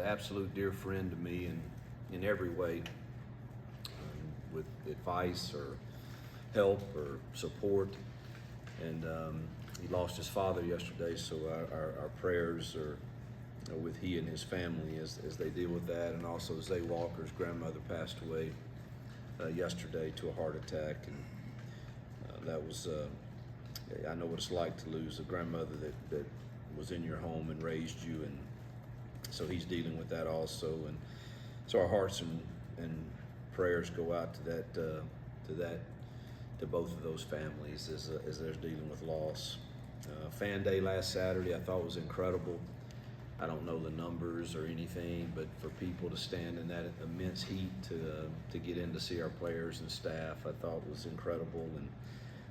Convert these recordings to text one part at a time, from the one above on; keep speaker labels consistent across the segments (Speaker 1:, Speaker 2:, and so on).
Speaker 1: absolute dear friend to me in every way, with advice or help or support. And he lost his father yesterday, so our prayers are with he and his family as they deal with that. And also Zay Walker's grandmother passed away yesterday to a heart attack, and that was I know what it's like to lose a grandmother that was in your home and raised you, and so he's dealing with that also. And so our hearts and prayers go out to both of those families as they're dealing with loss. Fan day last Saturday I thought was incredible. I don't know the numbers or anything, but for people to stand in that immense heat to get in to see our players and staff, I thought was incredible. And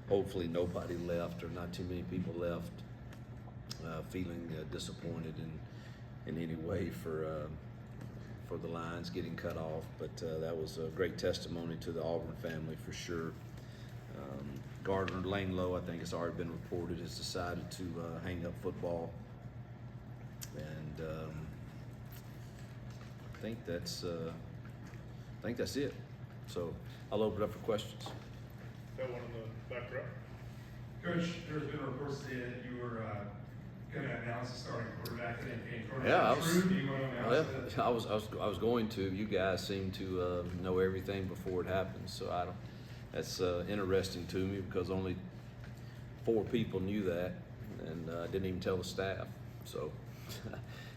Speaker 1: hopefully nobody left, or not too many people left feeling disappointed in any way for the Lions getting cut off. But that was a great testimony to the Auburn family for sure. Gardner Langlow, I think it's already been reported, has decided to hang up football. And I think that's it. So I'll open it up for questions.
Speaker 2: Got one in the back row.
Speaker 3: Coach, there's been reports that you were going to announce the starting quarterback today. Payton Thorne.
Speaker 1: Yeah,
Speaker 3: Do you want to announce that?
Speaker 1: I was going to. You guys seem to know everything before it happens, so I don't. That's interesting to me because only 4 people knew that, and I didn't even tell the staff. So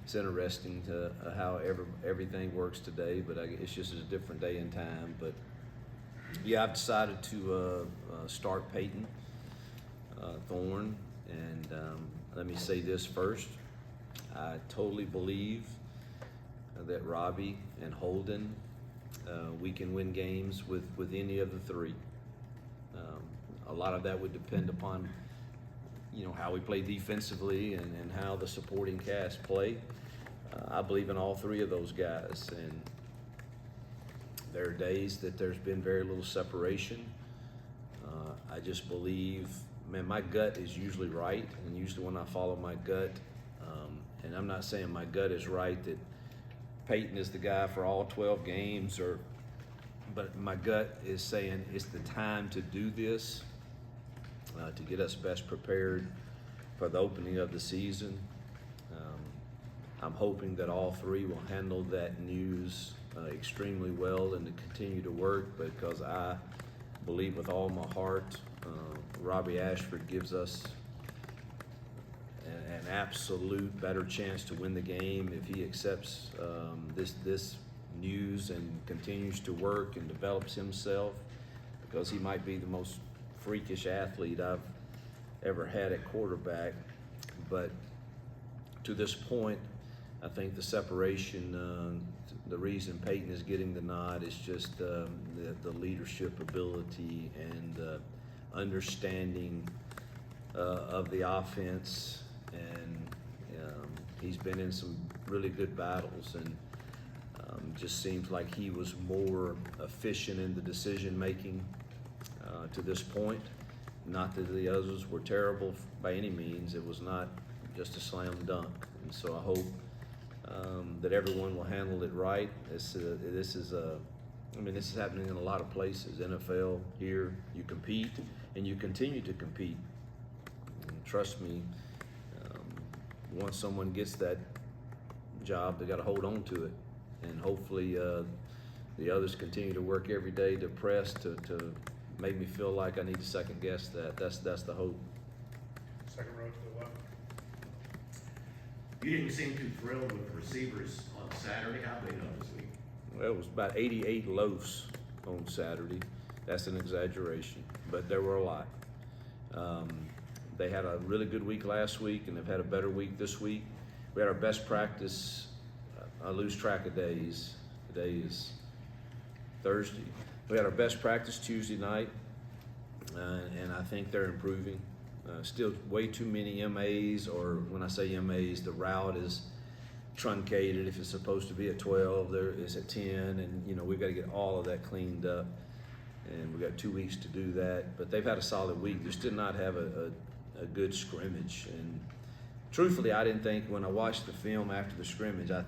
Speaker 1: it's interesting to how everything works today, but it's just a different day and time. But yeah, I've decided to start Payton Thorne, and let me say this first. I totally believe that Robbie and Holden, we can win games with any of the 3. A lot of that would depend upon how we play defensively and how the supporting cast play. I believe in all 3 of those guys, and there are days that there's been very little separation. I just believe, man, my gut is usually right, and usually when I follow my gut, and I'm not saying my gut is right that Payton is the guy for all 12 games, but my gut is saying it's the time to do this, to get us best prepared for the opening of the season. I'm hoping that all 3 will handle that news extremely well and to continue to work, because I believe with all my heart Robbie Ashford gives us an absolute better chance to win the game if he accepts this news and continues to work and develops himself, because he might be the most freakish athlete I've ever had at quarterback. But to this point, I think the separation, the reason Payton is getting the nod is just the leadership ability and understanding of the offense, and he's been in some really good battles, and just seems like he was more efficient in the decision making to this point. Not that the others were terrible by any means. It was not just a slam dunk, and so I hope that everyone will handle it right. This is happening in a lot of places. NFL, here, you compete and you continue to compete. And trust me, once someone gets that job, they got to hold on to it, and hopefully the others continue to work every day to press to make me feel like I need to second guess that. That's the hope.
Speaker 2: Second row to the left.
Speaker 4: You didn't seem too thrilled with the receivers on Saturday. How they done this week?
Speaker 1: Well, it was about 88 loafs on Saturday. That's an exaggeration, but there were a lot. They had a really good week last week, and they've had a better week this week. We had our best practice. I lose track of days. Today is Thursday. We had our best practice Tuesday night, and I think they're improving. Still way too many MAs, or when I say MAs, the route is truncated. If it's supposed to be at 12, there is at 10, and we've got to get all of that cleaned up, and we've got 2 weeks to do that. But they've had a solid week. Just did not have a good scrimmage, and truthfully, I didn't think, when I watched the film after the scrimmage, I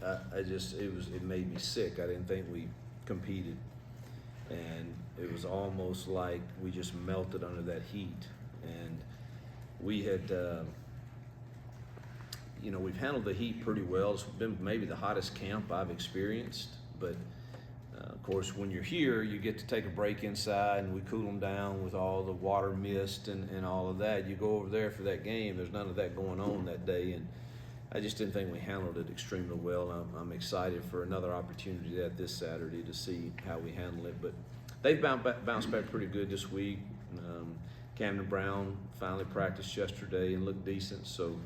Speaker 1: it made me sick. I didn't think we competed, and it was almost like we just melted under that heat. And we had, we've handled the heat pretty well. It's been maybe the hottest camp I've experienced, but of course, when you're here, you get to take a break inside, and we cool them down with all the water mist and all of that. You go over there for that game, there's none of that going on that day, and I just didn't think we handled it extremely well. I'm excited for another opportunity at this Saturday to see how we handle it. But they've bounced back pretty good this week. Camden Brown finally practiced yesterday and looked decent, so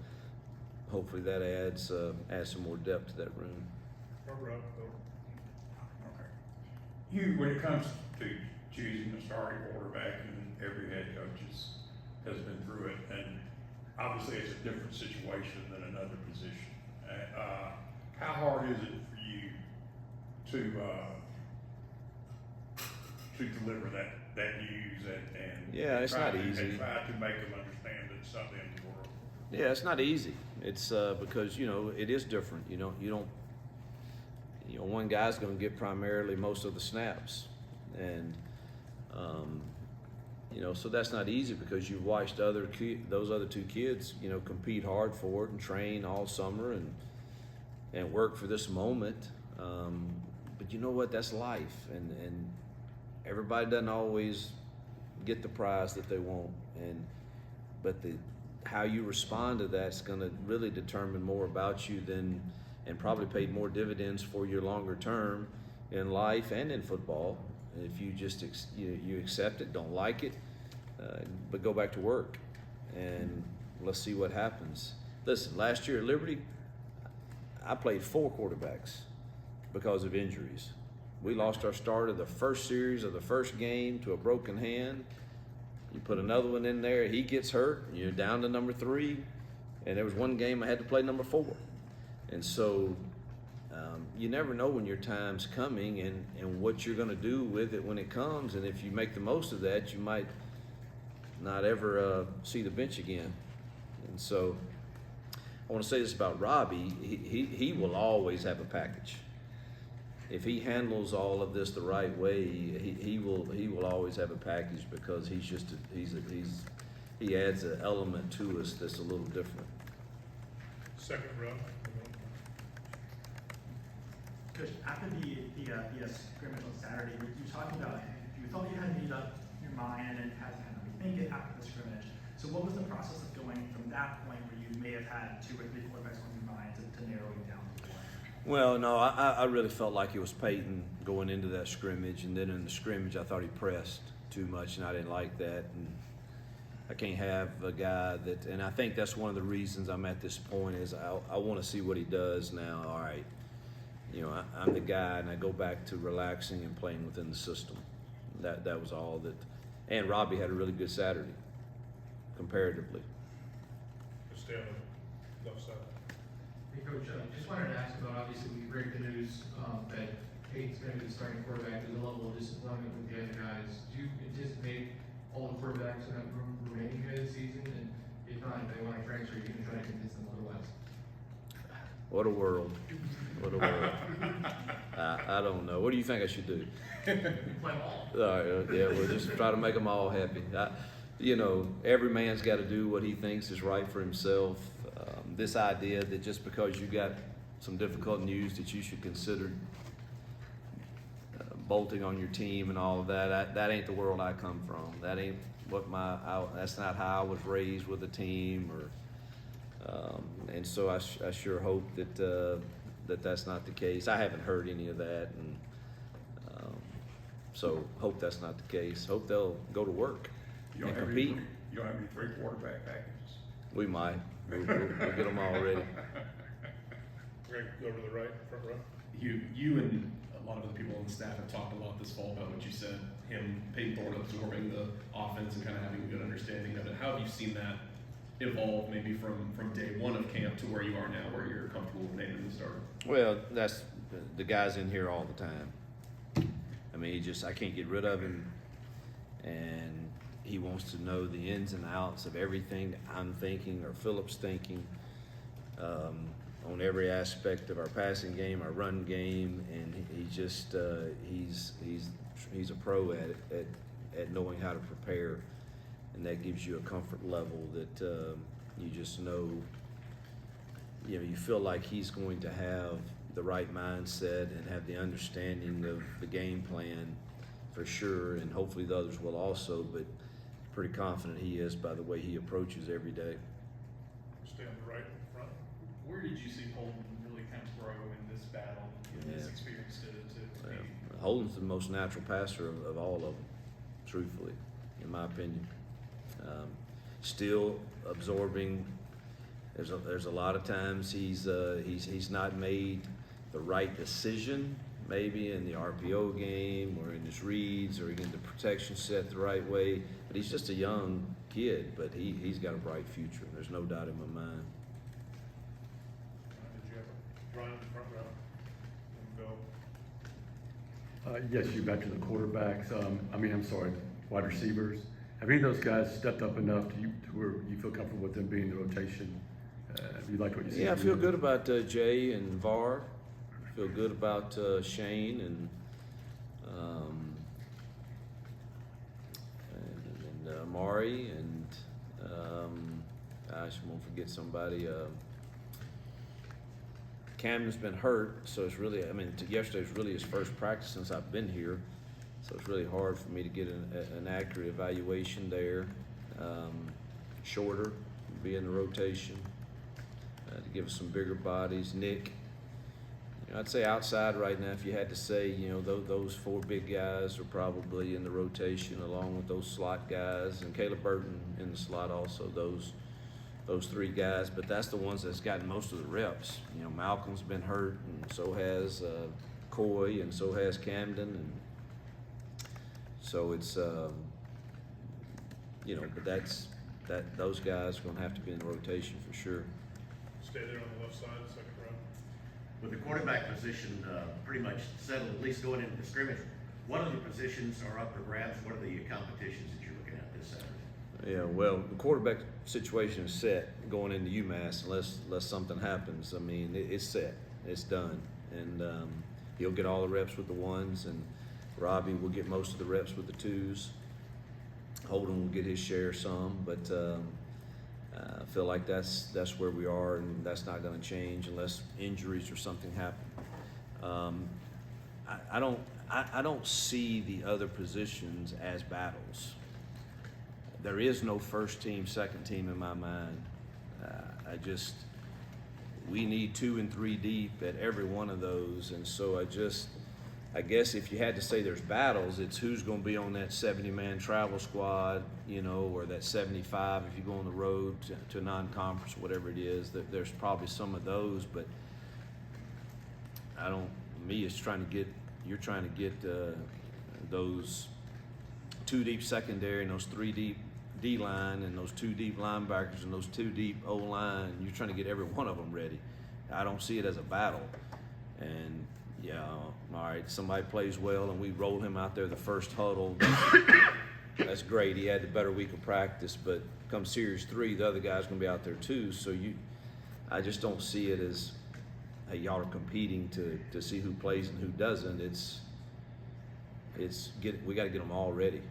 Speaker 1: hopefully that adds some more depth to that room.
Speaker 2: Front row, Bill.
Speaker 5: Okay. Hugh, when it comes to choosing a starting quarterback, and every head coach has been through it, and obviously it's a different situation than another position. How hard is it for you to deliver that news and
Speaker 1: Yeah, it's not easy.
Speaker 5: And try to make them understand that it's something in the world?
Speaker 1: Yeah, it's not easy. It's because it is different. One guy's going to get primarily most of the snaps, and so that's not easy because you've watched those other two kids, compete hard for it and train all summer and work for this moment. But you know what? That's life, and everybody doesn't always get the prize that they want, but how you respond to that's going to really determine more about you and probably pay more dividends for your longer term in life and in football. And if you just you accept it, don't like it, but go back to work, and let's see what happens. Listen, last year at Liberty, I played 4 quarterbacks because of injuries. We lost our starter the first series of the first game to a broken hand. You put another one in there, he gets hurt, you're down to number 3, and there was one game I had to play number 4. And so you never know when your time's coming and what you're going to do with it when it comes. And if you make the most of that, you might not ever see the bench again. And so I want to say this about Robbie. He will always have a package. If he handles all of this the right way, he will always have a package because he adds an element to us that's a little different.
Speaker 2: Second row.
Speaker 6: Coach, after the scrimmage on Saturday, you talked about you felt you had made up your mind and had to kind of rethink it after the scrimmage. So what was the process of going from that point where you may have had 2 or 3 quarterbacks on your mind to narrowing down to 1?
Speaker 1: Well, no, I really felt like it was Payton going into that scrimmage, and then in the scrimmage I thought he pressed too much, and I didn't like that. And I can't have a guy that, and I think that's one of the reasons I'm at this point is I want to see what he does now. All right, I'm the guy, and I go back to relaxing and playing within the system. That was all that. And Robbie had a really good Saturday, comparatively.
Speaker 2: Just stay on the left side.
Speaker 7: Hey, Coach, just wanted to ask about, obviously, we break the news that Payton's going to be the starting quarterback. There's a level of disappointment with the other guys. Do you anticipate all the quarterbacks in that room remaining here this season? And if not, if they want to transfer, you can try to convince them otherwise.
Speaker 1: What a world. What a world. I don't know. What do you think I should do?
Speaker 7: Play all.
Speaker 1: All right, yeah, we'll just try to make them all happy. Every man's got to do what he thinks is right for himself. This idea that just because you got some difficult news that you should consider bolting on your team and all of that ain't the world I come from. That ain't what that's not how I was raised with a team, and so I sure hope that that's not the case. I haven't heard any of that, and so hope that's not the case. Hope they'll go to work and compete.
Speaker 5: You don't have any 3 quarterback packages?
Speaker 1: We might. We'll get them all ready.
Speaker 2: We're going to go to the right, front row.
Speaker 8: You and a lot of the people on the staff have talked a lot this fall about what you said, Payton Thorne absorbing the offense and kind of having a good understanding of it. How have you seen that evolve maybe from day 1 of camp to where you are now, where you're comfortable with naming the starter?
Speaker 1: Well, that's the guy's in here all the time. I mean, I can't get rid of him, and he wants to know the ins and outs of everything I'm thinking or Philip's thinking on every aspect of our passing game, our run game, and he's just he's a pro at it, at knowing how to prepare, and that gives you a comfort level that you just know. You know, you feel like he's going to have the right mindset and have the understanding of the game plan for sure, and hopefully the others will also, but pretty confident he is by the way he approaches every day.
Speaker 2: Stay on the right in front.
Speaker 3: Where did you see Holden really kind of grow in this battle, in this
Speaker 1: Yeah.
Speaker 3: experience to be?
Speaker 1: Holden's the most natural passer of all of them, truthfully, in my opinion. Still absorbing. There's a lot of times he's not made the right decision, maybe in the RPO game or in his reads or getting the protection set the right way. But he's just a young kid, but he's got a bright future. There's no doubt in my mind.
Speaker 2: Did you have a run in the front row? And go.
Speaker 9: Yes, you back to the quarterbacks. Wide receivers. Have any of those guys stepped up enough to where you feel comfortable with them being in the rotation? You like what you see?
Speaker 1: Yeah, I feel good about Jay and VAR. I feel good about Shane and Amari and I won't forget somebody. Camden's been hurt, so it's really, yesterday was really his first practice since I've been here, so it's really hard for me to get an accurate evaluation there. Shorter, be in the rotation. To give us some bigger bodies. Nick, I'd say outside right now, if you had to say, those four big guys are probably in the rotation along with those slot guys, and Caleb Burton in the slot also, those three guys, but that's the ones that's gotten most of the reps. Malcolm's been hurt, and so has Coy, and so has Camden, and so it's, but those guys are going to have to be in the rotation for sure.
Speaker 2: Stay there on the left side, second row.
Speaker 4: With the quarterback position pretty much settled, at least going into the scrimmage, what other positions are up for grabs? What are the competitions that you're looking at this Saturday?
Speaker 1: Yeah, well, the quarterback situation is set going into UMass unless something happens. It's set. It's done. And he'll get all the reps with the ones, and Robbie will get most of the reps with the twos. Holden will get his share some, but I feel like that's where we are, and that's not going to change unless injuries or something happen. I don't see the other positions as battles. There is no first team, second team in my mind. We need 2 and 3 deep at every one of those, and so I guess if you had to say there's battles, it's who's going to be on that 70-man travel squad, or that 75 if you go on the road to non-conference, whatever it is. There's probably some of those, but you're trying to get those 2 deep secondary and those 3 deep D-line and those 2 deep linebackers and those 2 deep O-line. You're trying to get every one of them ready. I don't see it as a battle. And yeah, all right, somebody plays well and we roll him out there the first huddle. That's great. He had the better week of practice, but come Series 3, the other guy's going to be out there too. So I just don't see it as, hey, y'all are competing to see who plays and who doesn't. We got to get them all ready.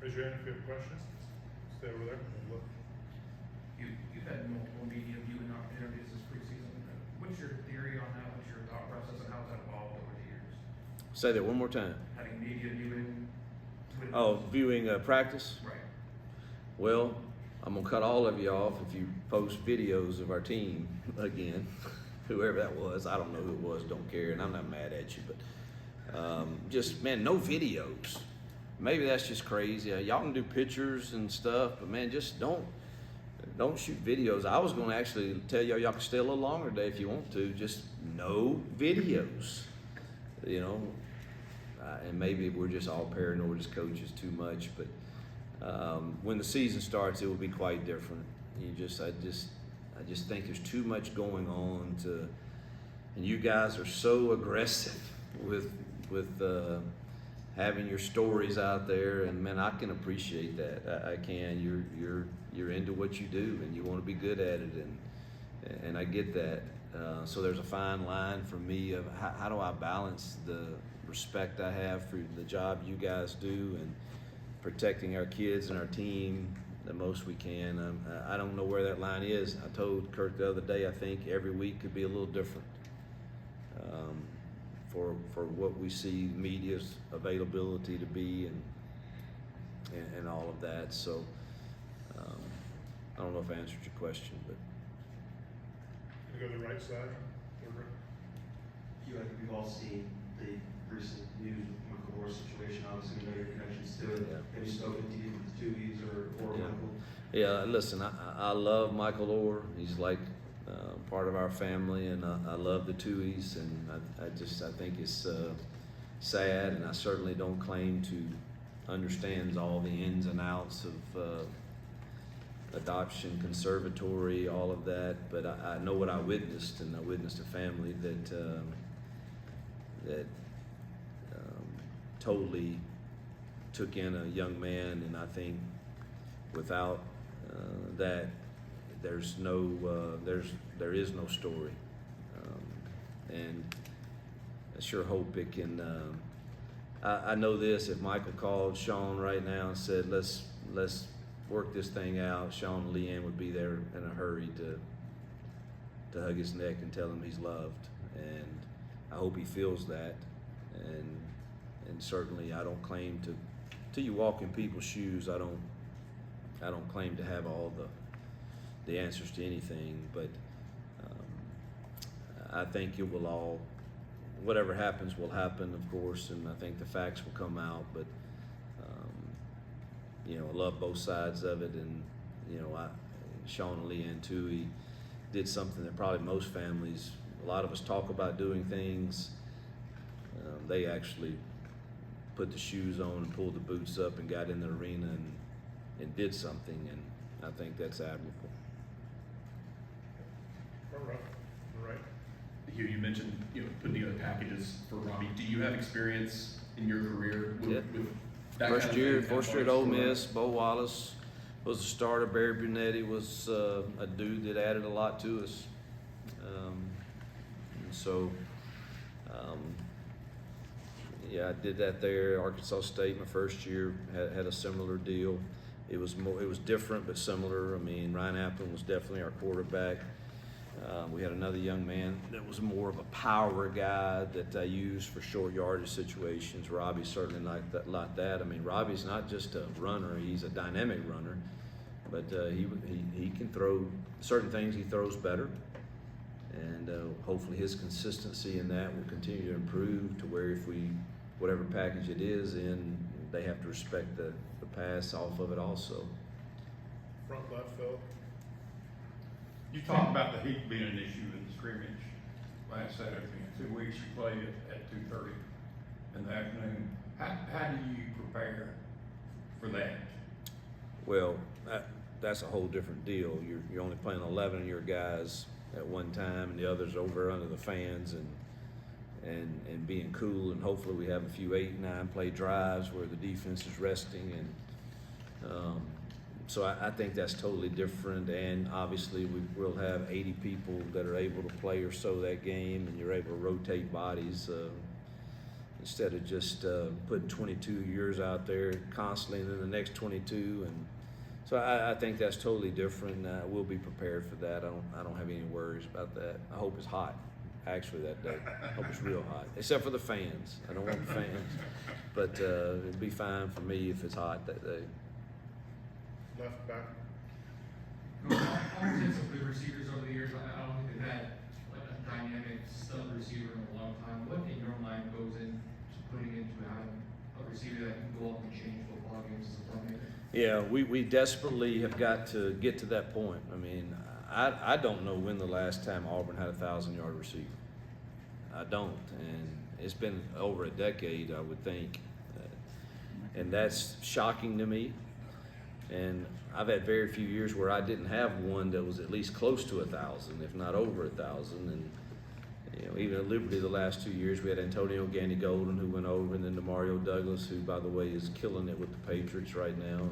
Speaker 2: Raise your hand if you have questions. Stay over there. Look.
Speaker 7: You've had multiple media viewing opportunities this preseason. What's your theory on that? What's your thought process on how it's evolved over the years?
Speaker 1: Say that one more time.
Speaker 7: Having media viewing.
Speaker 1: Viewing practice?
Speaker 7: Right.
Speaker 1: Well, I'm going to cut all of you off if you post videos of our team again. Whoever that was, I don't know who it was, don't care, and I'm not mad at you, but no videos. Maybe that's just crazy. Y'all can do pictures and stuff, but man, just don't shoot videos. I was going to actually tell y'all can stay a little longer today if you want to. Just no videos, and maybe we're just all paranoid as coaches too much. But when the season starts, it will be quite different. I just think there's too much going on and you guys are so aggressive with having your stories out there, and man, I can appreciate that. I can. You're into what you do, and you want to be good at it, and I get that. So there's a fine line for me of how do I balance the respect I have for the job you guys do and protecting our kids and our team the most we can. I don't know where that line is. I told Kirk the other day, I think every week could be a little different for what we see media's availability to be and all of that. So I don't know if I answered your question, but.
Speaker 2: You go to the right side,
Speaker 10: I think we've all seen the recent news with Michael Moore's situation. Obviously, we know your connections to it.
Speaker 1: Yeah.
Speaker 10: Have you spoken to either the Tuies or
Speaker 1: Yeah.
Speaker 10: Michael?
Speaker 1: Yeah, listen, I love Michael Orr. He's like part of our family, and I love the Tuies, and I think it's sad, and I certainly don't claim to understand all the ins and outs of adoption, conservatory, all of that, but I know what I witnessed, and I witnessed a family that totally took in a young man, and I think without that, there is no story, and I sure hope it can. I know this: if Michael called Sean right now and said, "Let's work this thing out," Sean and Leanne would be there in a hurry to hug his neck and tell him he's loved, and I hope he feels that, and certainly I don't claim to. Till you walk in people's shoes, I don't claim to have all the answers to anything, but I think it will all, whatever happens will happen, of course, and I think the facts will come out, but I love both sides of it, and Sean and Leanne too, he did something that probably most families, a lot of us talk about doing things, they actually put the shoes on and pulled the boots up and got in the arena and did something, and I think that's admirable.
Speaker 2: front row, on the right.
Speaker 8: Hugh, you mentioned putting together packages for Robbie. Do you have experience in your career with that
Speaker 1: First
Speaker 8: kind of
Speaker 1: year,
Speaker 8: thing?
Speaker 1: first year at Ole Miss, Bo Wallace was a starter. Barry Brunetti was a dude that added a lot to us. And so, I did that there. Arkansas State, my first year, had a similar deal. It was different but similar. I mean, Ryan Applin was definitely our quarterback. We had another young man that was more of a power guy that I used for short yardage situations. Robbie's certainly like that. I mean, Robbie's not just a runner; he's a dynamic runner. But he can throw certain things. He throws better, and hopefully his consistency in that will continue to improve to where if whatever package it is in, they have to respect the pass off of it also.
Speaker 2: Front left, Phil.
Speaker 5: You talked about the heat being an issue in the scrimmage last Saturday. In 2 weeks you played at 2:30 in the afternoon. How do you prepare for that? Well,
Speaker 1: That's a whole different deal. You're only playing 11 of your guys at one time, and the others over under the fans and being cool. And hopefully we have a few 8, 9 play drives where the defense is resting. And so I think that's totally different. And obviously we'll have 80 people that are able to play or so that game, and you're able to rotate bodies instead of just putting 22 years out there constantly and then the next 22. And so I think that's totally different. We'll be prepared for that. I don't have any worries about that. I hope it's hot, actually, that day. I hope it's real hot, except for the fans. I don't want the fans, but it'd be fine for me if it's hot that day.
Speaker 2: Left back.
Speaker 7: Auburn's had some good receivers over the years. I don't think they've had like a dynamic stud receiver in a long time. What in your mind goes into putting into having a receiver that can go up and change football games as a playmaker?
Speaker 1: Yeah, we desperately have got to get to that point. I mean, I don't know when the last time Auburn had a 1,000-yard receiver. I don't, and it's been over a decade, I would think, and that's shocking to me. And I've had very few years where I didn't have one that was at least close to 1,000, if not over 1,000. And even at Liberty the last 2 years, we had Antonio Gandy Golden who went over, and then Demario Douglas, who, by the way, is killing it with the Patriots right now.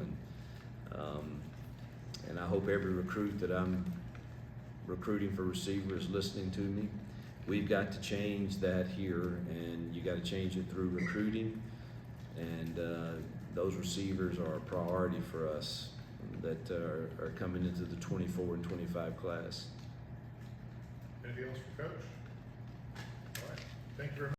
Speaker 1: And I hope every recruit that I'm recruiting for receivers listening to me. We've got to change that here, and you got to change it through recruiting. And those receivers are a priority for us that are coming into the 24 and 25 class.
Speaker 2: Anything else from Coach? All right, thank you very much.